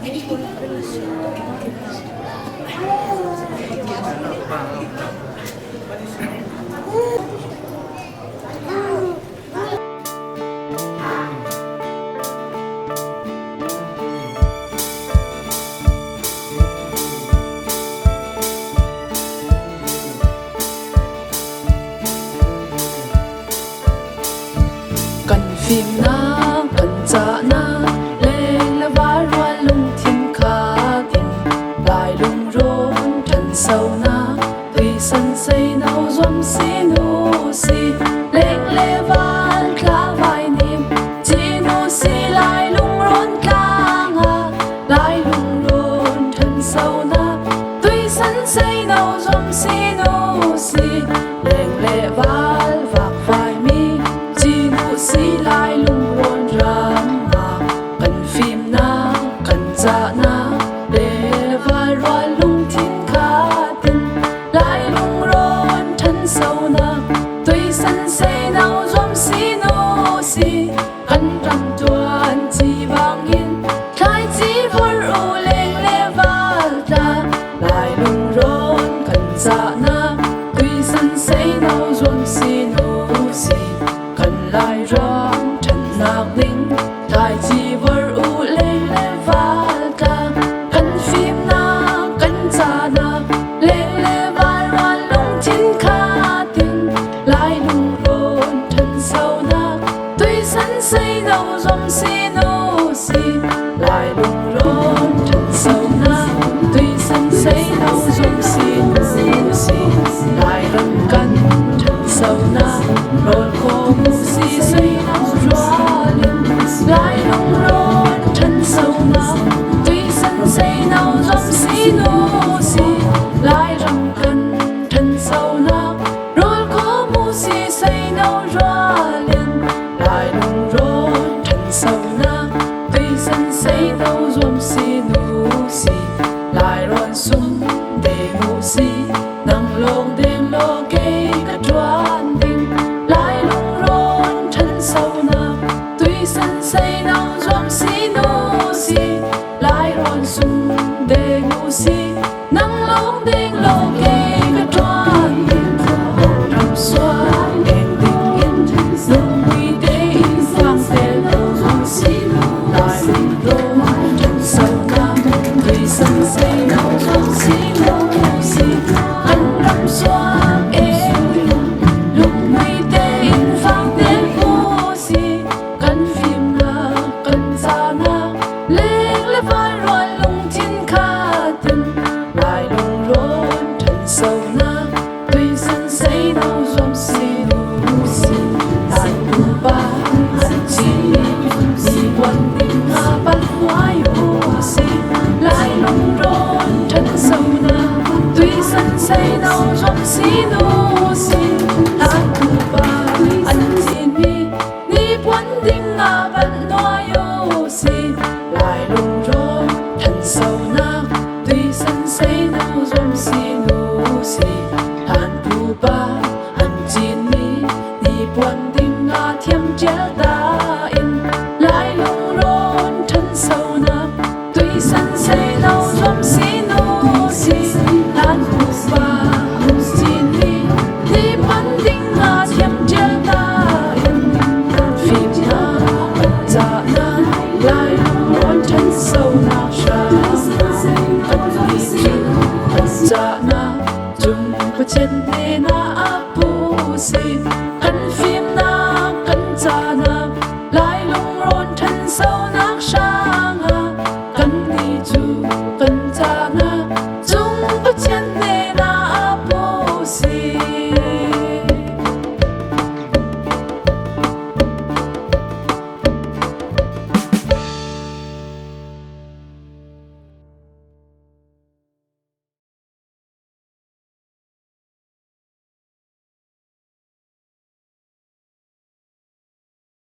Cần phim na cần cha na lên là vái hoa lung thiên khá tiền lại lung rôn trần sâu na tùy sân xây nâu dâm xí nu xí lên lê van khá vài niềm chỉ nu xí lại lung rôn ca nga lại lung rôn trần sâu na tùy sân xây nâu dâm xí nu xí lên lê van vạc vài mi chỉ nu xí lại lung rôn ram nga cần phim na cần cha na để vai roi lung thiên khá tin lại lung rôn thân sâu na tùy sân xây nào dom xí nô xí cần rằm tuan chỉ vang yên khai chỉ vỡ u lên lê va ta lại lung rôn cần cha na tùy sân xây nào dom xí nô xí cần lại rong trần nạc linh khai chỉ vỡ u lên lê va ta cần phim na cần cha na lên lê vai roan lung thiên khá tiền lại lung rôn thân sâu na tùy sân xây nâu dom xí nô xí lại lung rôn thân sâu na tùy sân xây nâu dom xí nô xí lại răng căn thân sâu na rôn khô mu xí xây nâu roa lên lại lung rôn thân sâu na tùy sân xây nâu dom xí nô